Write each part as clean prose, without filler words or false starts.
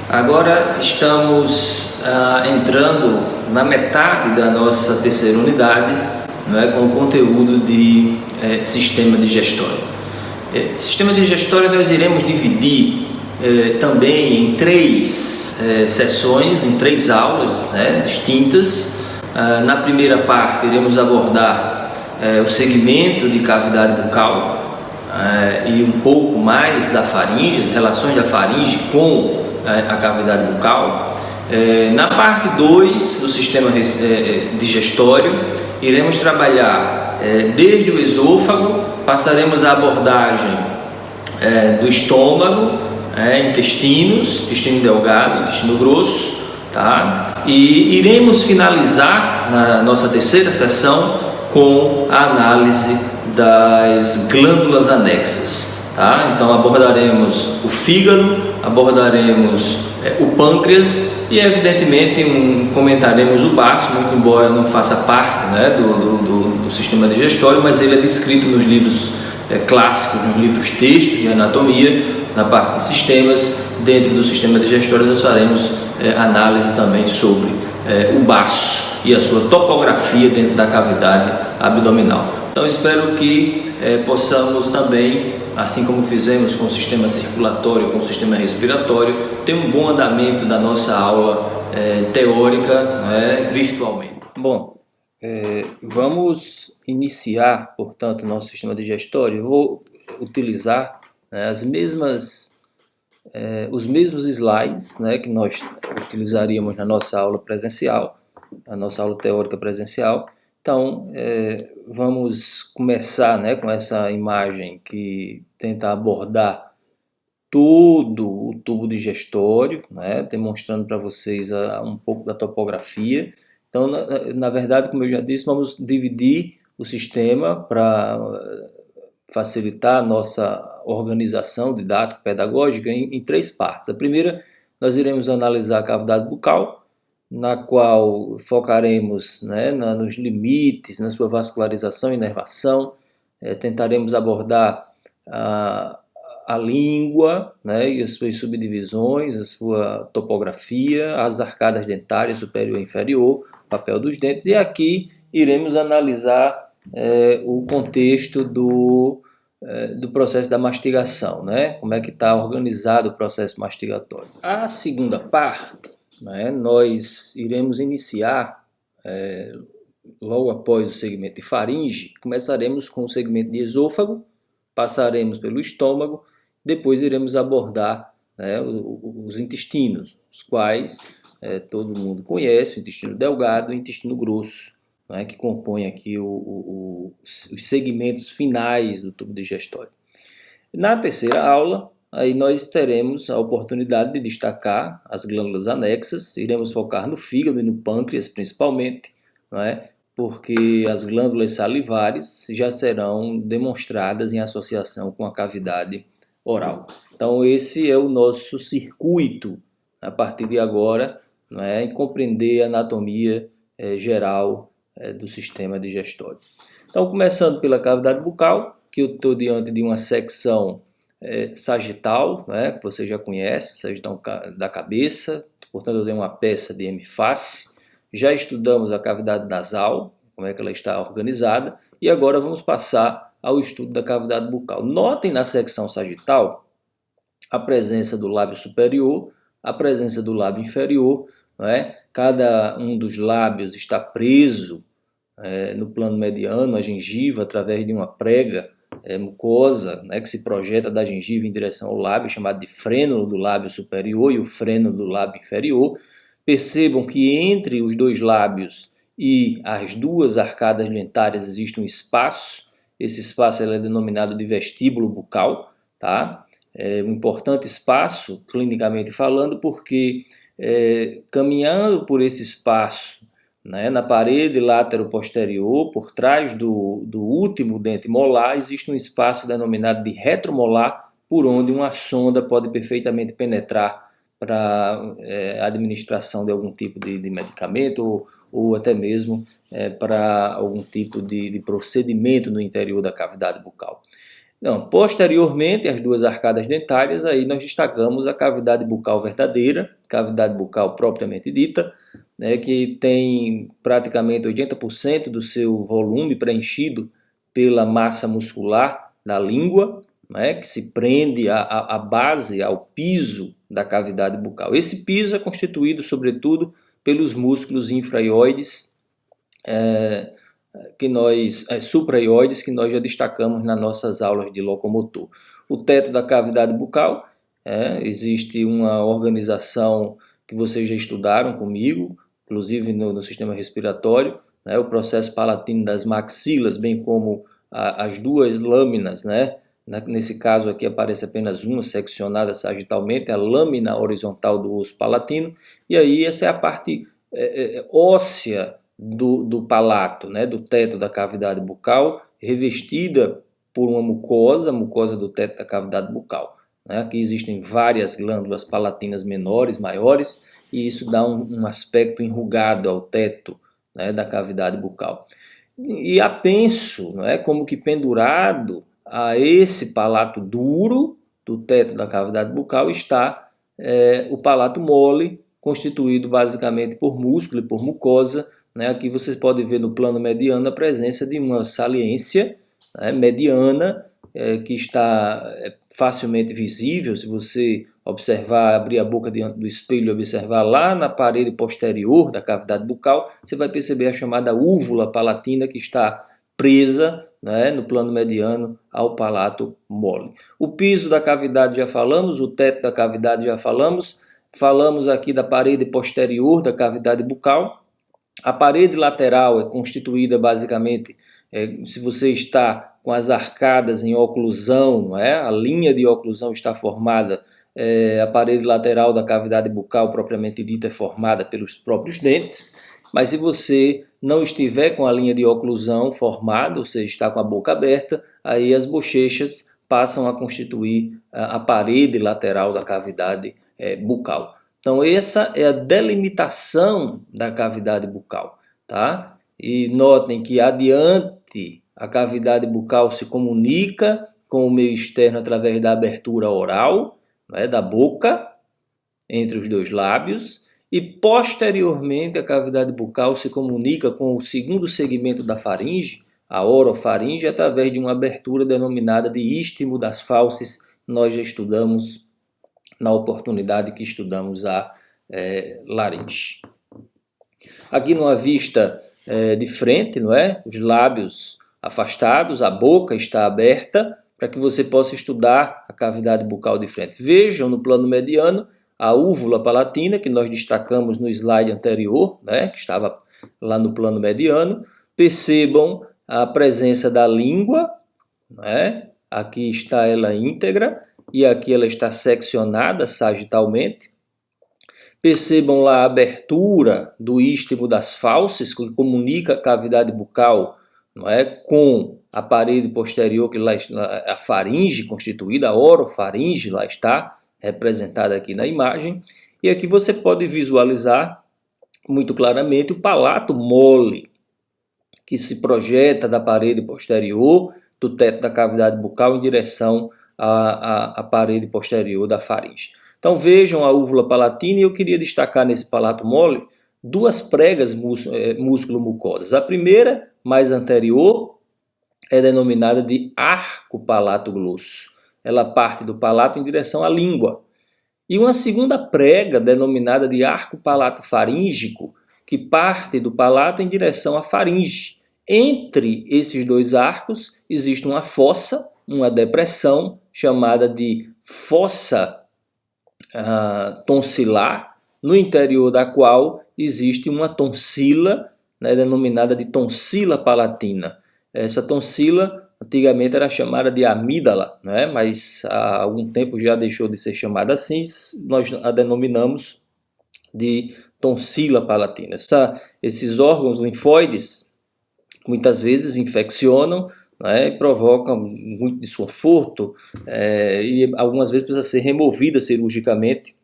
Agora estamos entrando na metade da nossa terceira unidade, não é, com o conteúdo de sistema digestório. Sistema digestório nós iremos dividir também em três sessões, em três aulas, né, distintas. Na primeira parte iremos abordar o segmento de cavidade bucal e um pouco mais da faringe, as relações da faringe com a cavidade bucal. Na parte 2 do sistema digestório, iremos trabalhar desde o esôfago, passaremos a abordagem do estômago, intestino delgado, intestino grosso, tá? E iremos finalizar na nossa terceira sessão com a análise das glândulas anexas, tá? Então abordaremos o fígado, abordaremos o pâncreas e evidentemente comentaremos o baço, muito embora não faça parte, né, do sistema digestório, mas ele é descrito nos livros clássicos, nos livros textos de anatomia, na parte de sistemas. Dentro do sistema digestório nós faremos análise também sobre o baço e a sua topografia dentro da cavidade abdominal. Então espero que possamos também, assim como fizemos com o sistema circulatório, com o sistema respiratório, ter um bom andamento da nossa aula teórica, virtualmente. Bom, vamos iniciar, portanto, nosso sistema digestório. Eu vou utilizar os mesmos slides, que nós utilizaríamos na nossa aula presencial, a nossa aula teórica presencial. Então, vamos começar com essa imagem que tenta abordar todo o tubo digestório, demonstrando para vocês um pouco da topografia. Então, na verdade, como eu já disse, vamos dividir o sistema para facilitar a nossa organização didático-pedagógica em três partes. A primeira, nós iremos analisar a cavidade bucal, na qual focaremos nos limites, na sua vascularização e inervação. Tentaremos abordar a língua, e as suas subdivisões, a sua topografia, as arcadas dentárias superior e inferior, o papel dos dentes, e aqui iremos analisar o contexto do processo da mastigação, como é que está organizado o processo mastigatório. A segunda parte, nós iremos iniciar logo após o segmento de faringe. Começaremos com o segmento de esôfago, passaremos pelo estômago, depois iremos abordar os intestinos, os quais todo mundo conhece: o intestino delgado e o intestino grosso, que compõem aqui os segmentos finais do tubo digestório. Na terceira aula, aí nós teremos a oportunidade de destacar as glândulas anexas. Iremos focar no fígado e no pâncreas principalmente, porque as glândulas salivares já serão demonstradas em associação com a cavidade oral. Então esse é o nosso circuito a partir de agora, em compreender a anatomia geral do sistema digestório. Então, começando pela cavidade bucal, que eu estou diante de uma secção sagital, que você já conhece, sagital da cabeça, portanto eu dei uma peça de hemifácie. Já estudamos a cavidade nasal, como é que ela está organizada, e agora vamos passar ao estudo da cavidade bucal. Notem na secção sagital a presença do lábio superior, a presença do lábio inferior, Cada um dos lábios está preso no plano mediano, a gengiva, através de uma prega mucosa, que se projeta da gengiva em direção ao lábio, chamado de frênulo do lábio superior e o frênulo do lábio inferior. Percebam que entre os dois lábios e as duas arcadas dentárias existe um espaço. Esse espaço é denominado de vestíbulo bucal, tá? É um importante espaço, clinicamente falando, porque caminhando por esse espaço, na parede látero-posterior, por trás do último dente molar, existe um espaço denominado de retromolar, por onde uma sonda pode perfeitamente penetrar para a administração de algum tipo de medicamento ou até mesmo para algum tipo de procedimento no interior da cavidade bucal. Não, posteriormente às duas arcadas dentárias, aí nós destacamos a cavidade bucal verdadeira, cavidade bucal propriamente dita, né, que tem praticamente 80% do seu volume preenchido pela massa muscular da língua, né, que se prende à base, ao piso da cavidade bucal. Esse piso é constituído, sobretudo, pelos músculos infraioides, supraioides, que nós já destacamos nas nossas aulas de locomotor. O teto da cavidade bucal, existe uma organização que vocês já estudaram comigo, inclusive no sistema respiratório, né, o processo palatino das maxilas, bem como as duas lâminas, né? Nesse caso aqui aparece apenas uma seccionada sagitalmente, a lâmina horizontal do osso palatino, e aí essa é a parte óssea do palato, né, do teto da cavidade bucal, revestida por uma mucosa, a mucosa do teto da cavidade bucal. Né? Aqui existem várias glândulas palatinas menores, maiores, e isso dá um aspecto enrugado ao teto, né, da cavidade bucal. E apenso, né, como que pendurado a esse palato duro do teto da cavidade bucal está o palato mole, constituído basicamente por músculo e por mucosa. Né? Aqui vocês podem ver no plano mediano a presença de uma saliência, né, mediana, que está facilmente visível. Se você observar, abrir a boca diante do espelho e observar lá na parede posterior da cavidade bucal, você vai perceber a chamada úvula palatina, que está presa, né, no plano mediano ao palato mole. O piso da cavidade já falamos, o teto da cavidade já falamos. Falamos aqui da parede posterior da cavidade bucal. A parede lateral é constituída basicamente, se você está com as arcadas em oclusão, não é? A linha de oclusão está formada, a parede lateral da cavidade bucal propriamente dita é formada pelos próprios dentes, mas se você não estiver com a linha de oclusão formada, ou seja, está com a boca aberta, aí as bochechas passam a constituir a parede lateral da cavidade bucal. Então essa é a delimitação da cavidade bucal, tá? E notem que adiante a cavidade bucal se comunica com o meio externo através da abertura oral, né, da boca, entre os dois lábios, e posteriormente a cavidade bucal se comunica com o segundo segmento da faringe, a orofaringe, através de uma abertura denominada de istmo das fauces. Nós já estudamos na oportunidade que estudamos a laringe. Aqui numa vista de frente, não é? Os lábios afastados, a boca está aberta, para que você possa estudar a cavidade bucal de frente. Vejam no plano mediano a úvula palatina, que nós destacamos no slide anterior, né, que estava lá no plano mediano. Percebam a presença da língua, né? Aqui está ela íntegra e aqui ela está seccionada sagitalmente. Percebam lá a abertura do istmo das fauces, que comunica a cavidade bucal, não é, com a parede posterior, que lá está a faringe constituída, a orofaringe lá está representada aqui na imagem. E aqui você pode visualizar muito claramente o palato mole, que se projeta da parede posterior do teto da cavidade bucal em direção à parede posterior da faringe. Então vejam a úvula palatina, e eu queria destacar nesse palato mole duas pregas músculo-mucosas. A primeira, mais anterior, é denominada de arco palato-glosso. Ela parte do palato em direção à língua. E uma segunda prega, denominada de arco palato-faríngico, que parte do palato em direção à faringe. Entre esses dois arcos existe uma fossa, uma depressão, chamada de fossa tonsilar, no interior da qual existe uma tonsila, né, denominada de tonsila palatina. Essa tonsila antigamente era chamada de amígdala, né, mas há algum tempo já deixou de ser chamada assim, nós a denominamos de tonsila palatina. Esses órgãos linfóides muitas vezes infeccionam, né, e provocam muito desconforto, e algumas vezes precisa ser removida cirurgicamente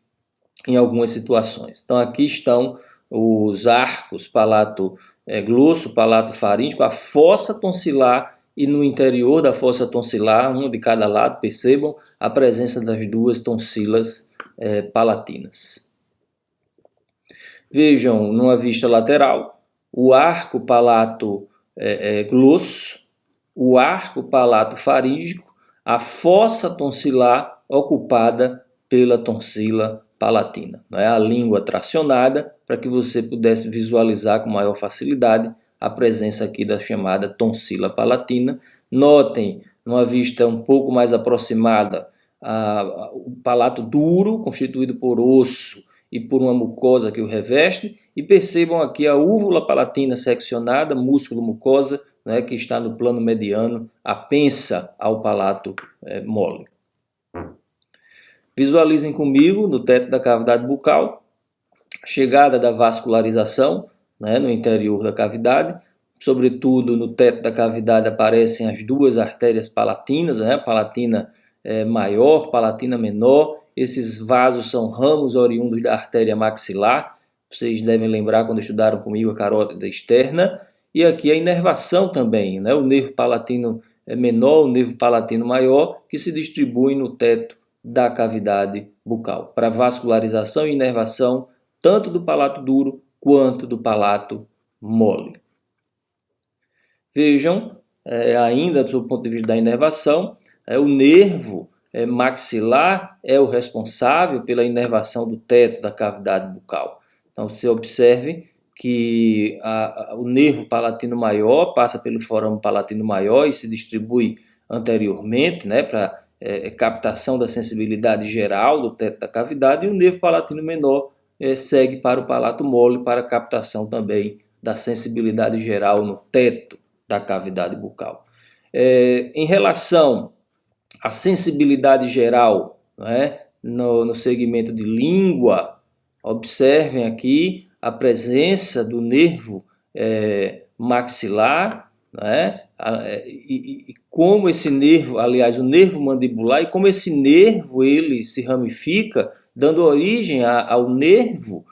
em algumas situações. Então aqui estão os arcos palato glosso, palato faríngico, a fossa tonsilar e no interior da fossa tonsilar, um de cada lado, percebam a presença das duas tonsilas palatinas. Vejam, numa vista lateral, o arco palato glosso, o arco palato faríngico, a fossa tonsilar ocupada pela tonsila palatina. A língua tracionada, para que você pudesse visualizar com maior facilidade a presença aqui da chamada tonsila palatina. Notem, numa vista um pouco mais aproximada, o palato duro, constituído por osso e por uma mucosa que o reveste, e percebam aqui a úvula palatina seccionada, músculo mucosa, que está no plano mediano, apensa ao palato mole. Visualizem comigo, no teto da cavidade bucal, a chegada da vascularização no interior da cavidade, sobretudo no teto da cavidade aparecem as duas artérias palatinas, palatina maior, palatina menor. Esses vasos são ramos oriundos da artéria maxilar, vocês devem lembrar quando estudaram comigo a carótida externa. E aqui a inervação também, o nervo palatino menor, o nervo palatino maior, que se distribui no teto da cavidade bucal, para vascularização e inervação tanto do palato duro quanto do palato mole. Vejam, ainda do ponto de vista da inervação, o nervo maxilar é o responsável pela inervação do teto da cavidade bucal. Então, você observe que o nervo palatino maior passa pelo forame palatino maior e se distribui anteriormente, para captação da sensibilidade geral do teto da cavidade, e o nervo palatino menor segue para o palato mole para captação também da sensibilidade geral no teto da cavidade bucal. Em relação à sensibilidade geral no segmento de língua, observem aqui a presença do nervo maxilar, e como esse nervo, aliás, o nervo mandibular, e como esse nervo ele se ramifica, dando origem ao nervo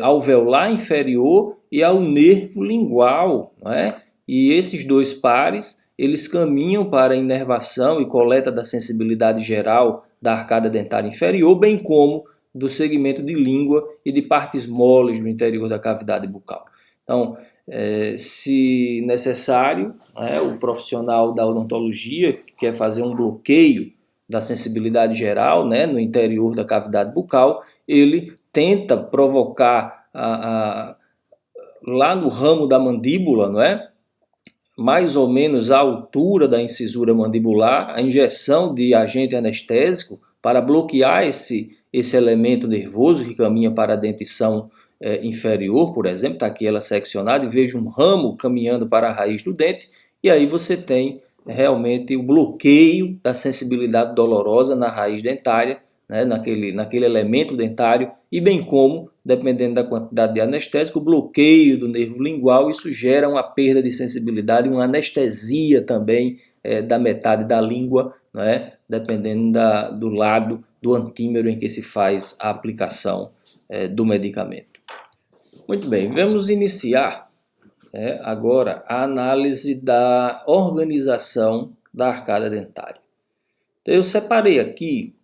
alveolar inferior e ao nervo lingual, E esses dois pares, eles caminham para a inervação e coleta da sensibilidade geral da arcada dentária inferior, bem como do segmento de língua e de partes moles do interior da cavidade bucal. Então, se necessário, o profissional da odontologia que quer fazer um bloqueio da sensibilidade geral no interior da cavidade bucal, ele tenta provocar lá no ramo da mandíbula, mais ou menos à altura da incisura mandibular, a injeção de agente anestésico para bloquear esse elemento nervoso que caminha para a dentição inferior, por exemplo. Está aqui ela seccionada e vejo um ramo caminhando para a raiz do dente, e aí você tem realmente o bloqueio da sensibilidade dolorosa na raiz dentária, naquele elemento dentário, e bem como, dependendo da quantidade de anestésico, o bloqueio do nervo lingual. Isso gera uma perda de sensibilidade, uma anestesia também da metade da língua, dependendo do lado do antímero em que se faz a aplicação do medicamento. Muito bem, vamos iniciar agora a análise da organização da arcada dentária. Então, eu separei aqui,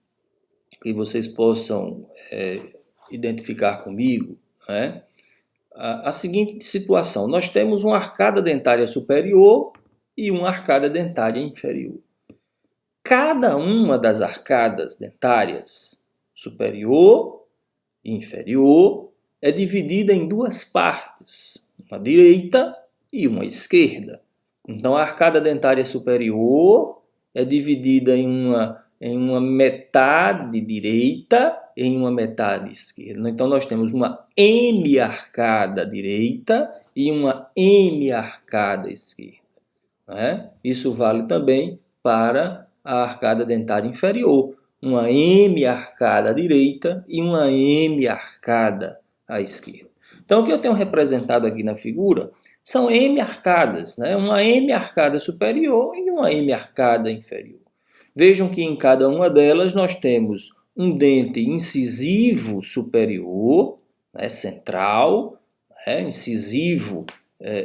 que vocês possam identificar comigo, a seguinte situação. Nós temos uma arcada dentária superior e uma arcada dentária inferior. Cada uma das arcadas dentárias, superior e inferior, é dividida em duas partes, uma direita e uma esquerda. Então, a arcada dentária superior é dividida em uma metade direita e em uma metade esquerda. Então, nós temos uma hemiarcada direita e uma hemiarcada esquerda. Isso vale também para a arcada dentária inferior, uma hemiarcada à direita e uma hemiarcada à esquerda. Então, o que eu tenho representado aqui na figura são hemiarcadas, uma hemiarcada superior e uma hemiarcada inferior. Vejam que em cada uma delas nós temos um dente incisivo superior, central, incisivo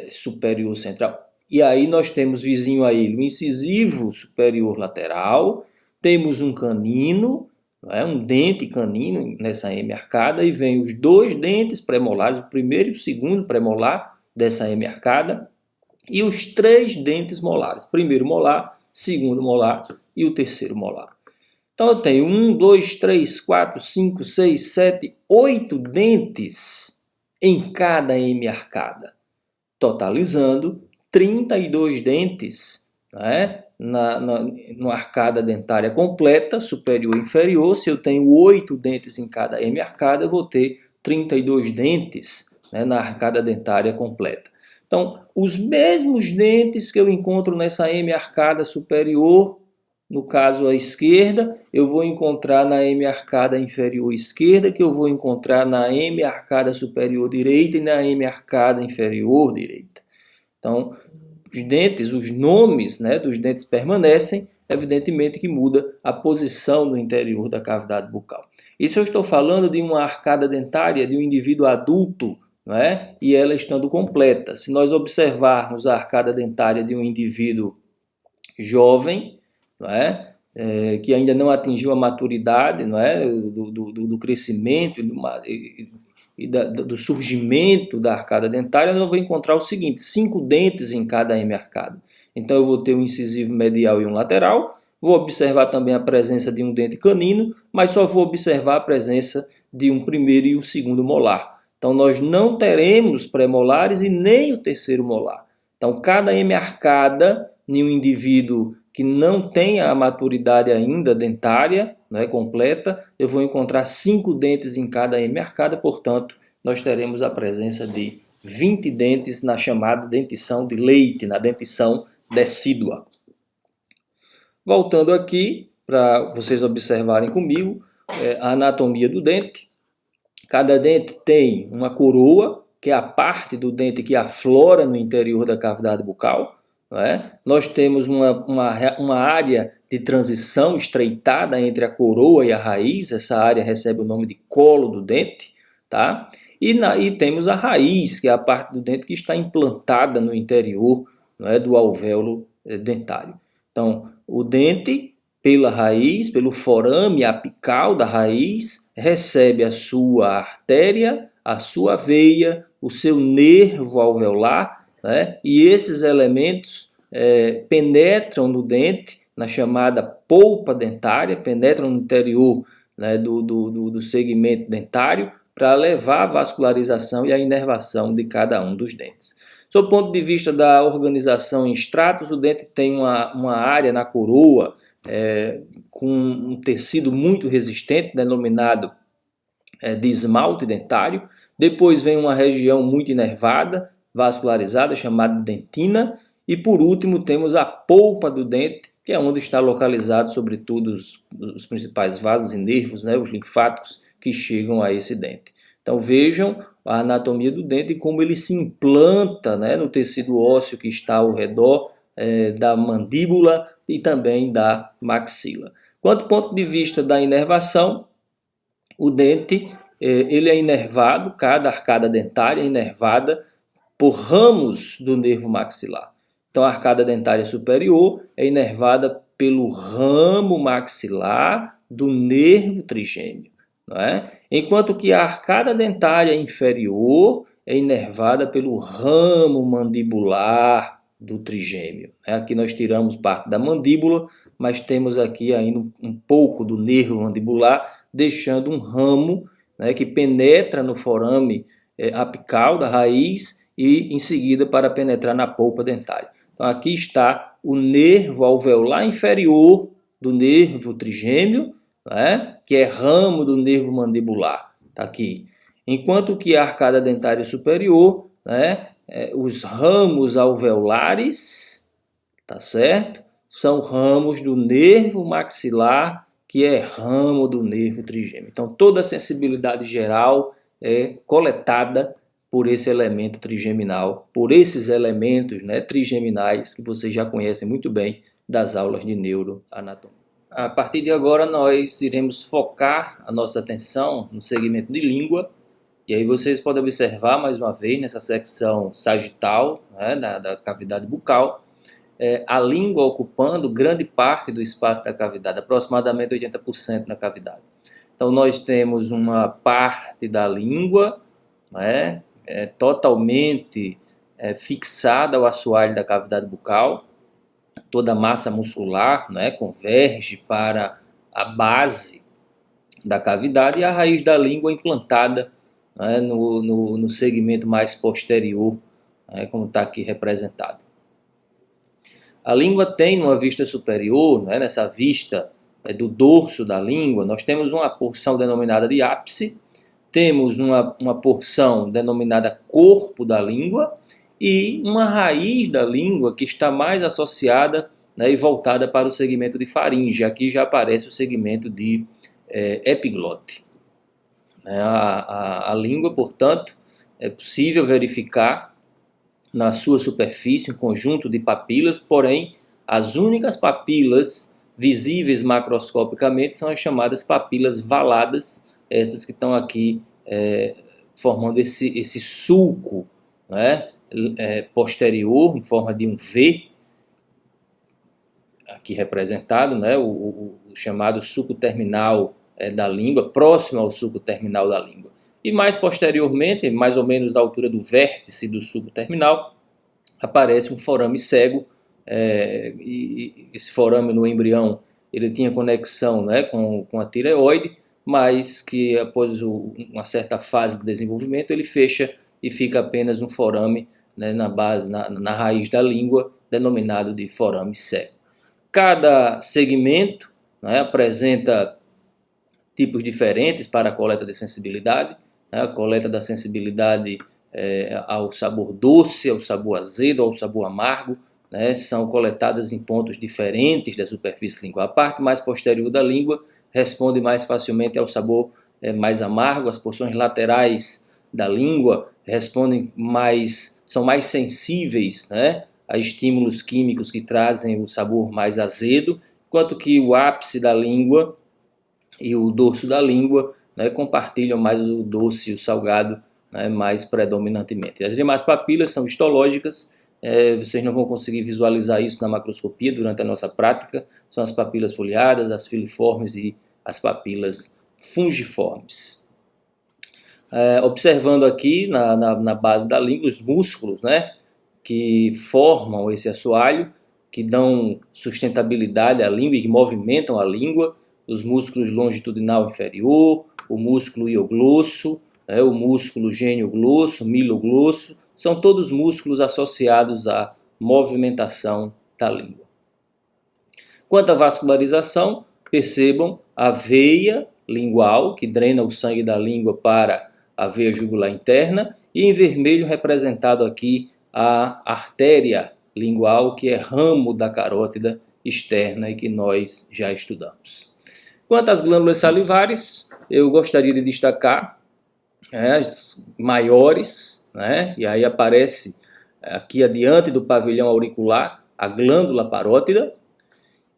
superior central, E aí nós temos vizinho a ele o incisivo superior lateral, temos um canino, não é? Um dente canino nessa hemiarcada, e vem os dois dentes premolares, o primeiro e o segundo premolar dessa hemiarcada, e os três dentes molares, primeiro molar, segundo molar e o terceiro molar. Então eu tenho 1, 2, 3, 4, 5, 6, 7, 8 dentes em cada hemiarcada, totalizando 32 dentes, né? Na arcada dentária completa, superior e inferior. Se eu tenho 8 dentes em cada hemiarcada, eu vou ter 32 dentes, né, na arcada dentária completa. Então, os mesmos dentes que eu encontro nessa hemiarcada superior, no caso à esquerda, eu vou encontrar na hemiarcada inferior esquerda, que eu vou encontrar na hemiarcada superior direita e na hemiarcada inferior direita. Então, os dentes, os nomes, né, dos dentes permanecem, evidentemente que muda a posição no interior da cavidade bucal. Isso eu estou falando de uma arcada dentária de um indivíduo adulto, não é? E ela estando completa. Se nós observarmos a arcada dentária de um indivíduo jovem, não é? Que ainda não atingiu a maturidade, não é? do crescimento e do surgimento da arcada dentária, eu vou encontrar o seguinte: 5 dentes em cada hemiarcada. Então eu vou ter um incisivo medial e um lateral, vou observar também a presença de um dente canino, mas só vou observar a presença de um primeiro e um segundo molar. Então nós não teremos premolares e nem o terceiro molar. Então cada hemiarcada em um indivíduo que não tenha a maturidade ainda dentária, não é completa, eu vou encontrar 5 dentes em cada hemiarcada, portanto, nós teremos a presença de 20 dentes na chamada dentição de leite, na dentição decídua. Voltando aqui, para vocês observarem comigo, a anatomia do dente. Cada dente tem uma coroa, que é a parte do dente que aflora no interior da cavidade bucal. Não é? Nós temos uma área de transição estreitada entre a coroa e a raiz. Essa área recebe o nome de colo do dente. Tá? E temos a raiz, que é a parte do dente que está implantada no interior, não é, do alvéolo dentário. Então, o dente, pela raiz, pelo forame apical da raiz, recebe a sua artéria, a sua veia, o seu nervo alveolar, né? E esses elementos penetram no dente, na chamada polpa dentária, penetram no interior, né, do segmento dentário, para levar a vascularização e a inervação de cada um dos dentes. Sob o ponto de vista da organização em estratos, o dente tem uma área na coroa com um tecido muito resistente, denominado de esmalte dentário. Depois vem uma região muito inervada, vascularizada, chamada de dentina. E por último temos a polpa do dente, que é onde está localizado, sobretudo, os principais vasos e nervos, né, os linfáticos que chegam a esse dente. Então vejam a anatomia do dente e como ele se implanta, né, no tecido ósseo que está ao redor da mandíbula e também da maxila. Quanto ao ponto de vista da inervação, o dente ele é inervado, cada arcada dentária é inervada por ramos do nervo maxilar. Então a arcada dentária superior é inervada pelo ramo maxilar do nervo trigêmeo, não é? Enquanto que a arcada dentária inferior é inervada pelo ramo mandibular do trigêmeo. Aqui nós tiramos parte da mandíbula, mas temos aqui ainda um pouco do nervo mandibular, deixando um ramo, né, que penetra no forame apical da raiz e em seguida para penetrar na polpa dentária. Então aqui está o nervo alveolar inferior do nervo trigêmeo, né, que é ramo do nervo mandibular. Está aqui. Enquanto que a arcada dentária superior, né, os ramos alveolares, tá certo? São ramos do nervo maxilar, que é ramo do nervo trigêmeo. Então toda a sensibilidade geral é coletada por esse elemento trigeminal, por esses elementos, né, trigeminais que vocês já conhecem muito bem das aulas de neuroanatomia. A partir de agora nós iremos focar a nossa atenção no segmento de língua E aí vocês podem observar mais uma vez nessa secção sagital, né, da cavidade bucal, a língua ocupando grande parte do espaço da cavidade, aproximadamente 80% na cavidade. Então nós temos uma parte da língua, né, totalmente fixada ao assoalho da cavidade bucal, toda a massa muscular, né, converge para a base da cavidade e a raiz da língua implantada, né, no segmento mais posterior, né, como está aqui representado. A língua tem uma vista superior, né, nessa vista do dorso da língua, nós temos uma porção denominada de ápice, temos uma porção denominada corpo da língua e uma raiz da língua que está mais associada, né, e voltada para o segmento de faringe. Aqui já aparece o segmento de epiglote. A língua, portanto, é possível verificar na sua superfície um conjunto de papilas, porém as únicas papilas visíveis macroscopicamente são as chamadas papilas valadas, essas que estão aqui formando esse sulco, né, posterior em forma de um V, aqui representado, né, o chamado sulco terminal da língua, próximo ao sulco terminal da língua. E mais posteriormente, mais ou menos da altura do vértice do sulco terminal, aparece um forame cego, e esse forame no embrião ele tinha conexão, né, com a tireoide, mas que após uma certa fase de desenvolvimento ele fecha e fica apenas um forame, né, na base, na raiz da língua, denominado de forame cego. Cada segmento, né, apresenta tipos diferentes para a coleta de sensibilidade. A coleta da sensibilidade ao sabor doce, ao sabor azedo, ao sabor amargo, né, são coletadas em pontos diferentes da superfície lingual. A parte mais posterior da língua responde mais facilmente ao sabor mais amargo, as porções laterais da língua são mais sensíveis, né, a estímulos químicos que trazem o sabor mais azedo, enquanto que o ápice da língua e o dorso da língua, né, compartilham mais o doce e o salgado, né, mais predominantemente. As demais papilas são histológicas, vocês não vão conseguir visualizar isso na macroscopia durante a nossa prática, são as papilas foliadas, as filiformes e as papilas fungiformes. Observando aqui na base da língua os músculos, né, que formam esse assoalho, que dão sustentabilidade à língua e que movimentam a língua, os músculos longitudinal inferior, o músculo ioglosso, o músculo genioglosso, miloglosso, são todos músculos associados à movimentação da língua. Quanto à vascularização, percebam a veia lingual, que drena o sangue da língua para a veia jugular interna, e em vermelho representado aqui a artéria lingual, que é ramo da carótida externa e que nós já estudamos. Quanto às glândulas salivares, eu gostaria de destacar as maiores, né? E aí aparece aqui adiante do pavilhão auricular a glândula parótida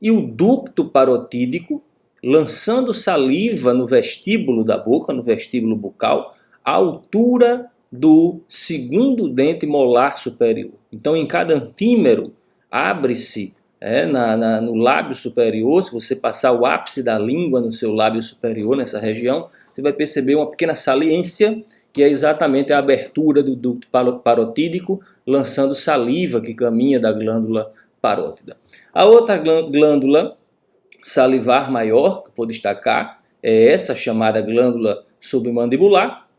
e o ducto parotídico, lançando saliva no vestíbulo da boca, no vestíbulo bucal, à altura do segundo dente molar superior. Então, em cada antímero, abre-se no lábio superior. Se você passar o ápice da língua no seu lábio superior, nessa região, você vai perceber uma pequena saliência, que é exatamente a abertura do ducto parotídico, lançando saliva que caminha da glândula parótida. A outra glândula salivar maior, que vou destacar, é essa chamada glândula submandibular,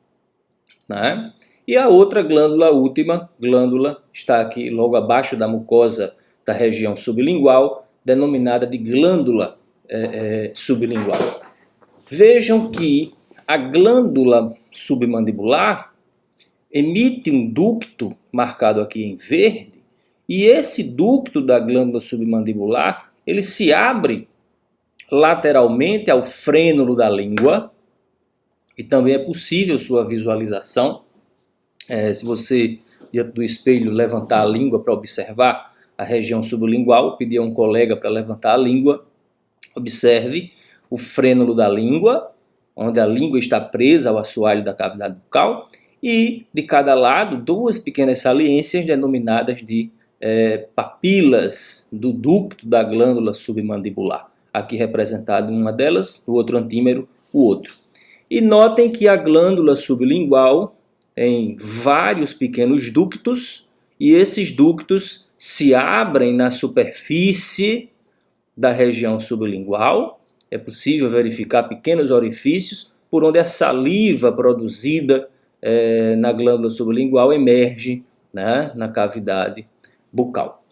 né? E a outra glândula, a última glândula, está aqui logo abaixo da mucosa da região sublingual, denominada de glândula sublingual. Vejam que a glândula submandibular emite um ducto, marcado aqui em verde, e esse ducto da glândula submandibular, ele se abre lateralmente ao frênulo da língua, e também é possível sua visualização. Se você, diante do espelho, levantar a língua para observar a região sublingual, pedir a um colega para levantar a língua, observe o frênulo da língua, onde a língua está presa ao assoalho da cavidade bucal, e de cada lado 2 pequenas saliências denominadas de papilas do ducto da glândula submandibular. Aqui representado uma delas, o outro antímero, o outro. E notem que a glândula sublingual tem vários pequenos ductos, e esses ductos se abrem na superfície da região sublingual. É possível verificar pequenos orifícios por onde a saliva produzida na glândula sublingual emerge, né, na cavidade bucal.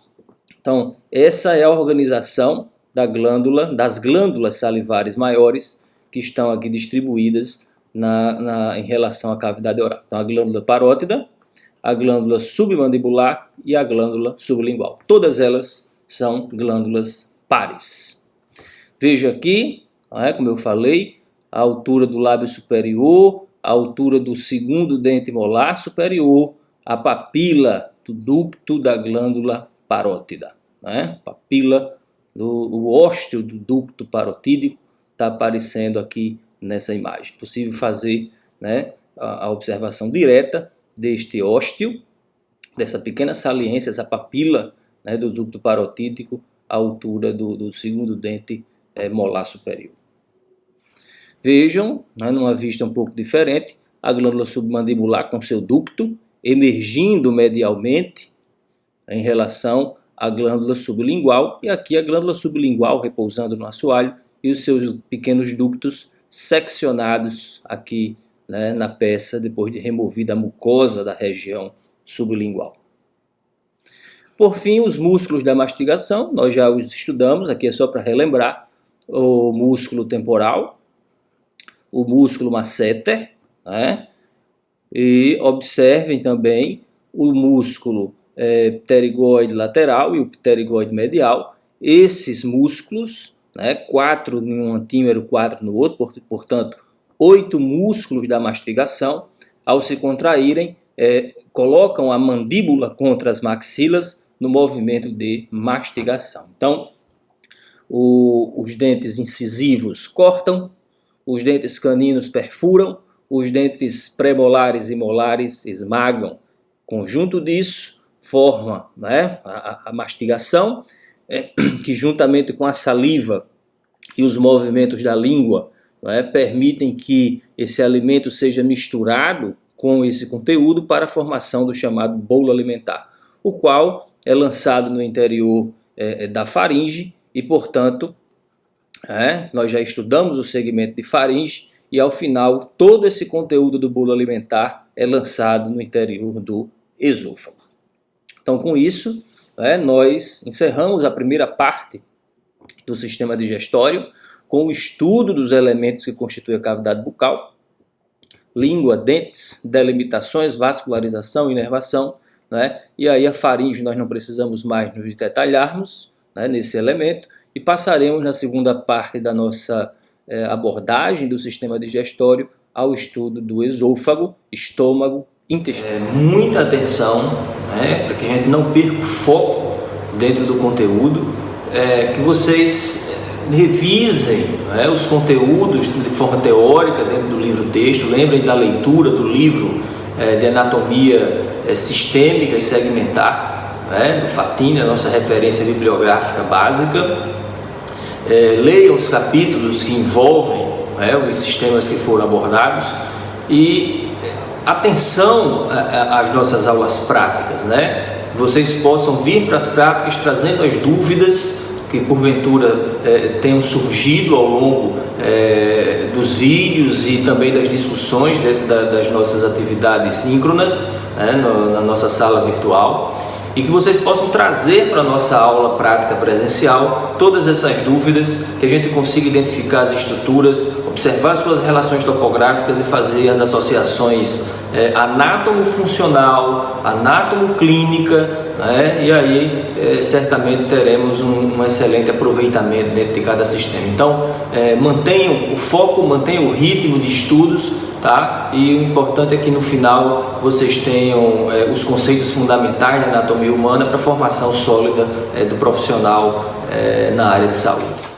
Então, essa é a organização das glândulas salivares maiores que estão aqui distribuídas em relação à cavidade oral. Então, a glândula parótida, a glândula submandibular e a glândula sublingual. Todas elas são glândulas pares. Veja aqui, como eu falei, a altura do lábio superior, a altura do segundo dente molar superior, a papila do ducto da glândula parótida. Papila o ósteo do ducto parotídico está aparecendo aqui nessa imagem. É possível fazer, a observação direta deste ósteo, dessa pequena saliência, essa papila, do ducto parotídico à altura do segundo dente molar superior. Vejam, numa vista um pouco diferente, a glândula submandibular com seu ducto emergindo medialmente em relação à glândula sublingual, e aqui a glândula sublingual repousando no assoalho e os seus pequenos ductos seccionados aqui, na peça, depois de removida a mucosa da região sublingual. Por fim, os músculos da mastigação, nós já os estudamos, aqui é só para relembrar: o músculo temporal, o músculo masseter, e observem também o músculo pterigoide lateral e o pterigoide medial. Esses músculos, 4 em um antímero, 4 no outro, portanto 8 músculos da mastigação, ao se contraírem, colocam a mandíbula contra as maxilas no movimento de mastigação. Então, os dentes incisivos cortam, os dentes caninos perfuram, os dentes premolares e molares esmagam. Conjunto disso forma a mastigação, que juntamente com a saliva e os movimentos da língua permitem que esse alimento seja misturado com esse conteúdo para a formação do chamado bolo alimentar, o qual é lançado no interior da faringe e, portanto, nós já estudamos o segmento de faringe e, ao final, todo esse conteúdo do bolo alimentar é lançado no interior do esôfago. Então, com isso, nós encerramos a primeira parte do sistema digestório com o estudo dos elementos que constituem a cavidade bucal: língua, dentes, delimitações, vascularização, inervação, e aí a faringe nós não precisamos mais nos detalharmos nesse elemento, e passaremos na segunda parte da nossa abordagem do sistema digestório ao estudo do esôfago, estômago, intestino. Muita atenção, para que a gente não perca o foco dentro do conteúdo, que vocês revisem os conteúdos de forma teórica dentro do livro-texto. Lembrem da leitura do livro de anatomia sistêmica e segmentar, do Fatini, a nossa referência bibliográfica básica. Leiam os capítulos que envolvem os sistemas que foram abordados, e atenção às nossas aulas práticas, vocês possam vir para as práticas trazendo as dúvidas que porventura tenham surgido ao longo dos vídeos e também das discussões dentro das nossas atividades síncronas, na nossa sala virtual, e que vocês possam trazer para a nossa aula prática presencial todas essas dúvidas, que a gente consiga identificar as estruturas, observar suas relações topográficas e fazer as associações anátomo-funcional, anátomo-clínica, e aí certamente teremos um excelente aproveitamento dentro de cada sistema. Então, mantenham o foco, mantenham o ritmo de estudos, e o importante é que no final vocês tenham os conceitos fundamentais da anatomia humana para a formação sólida do profissional na área de saúde.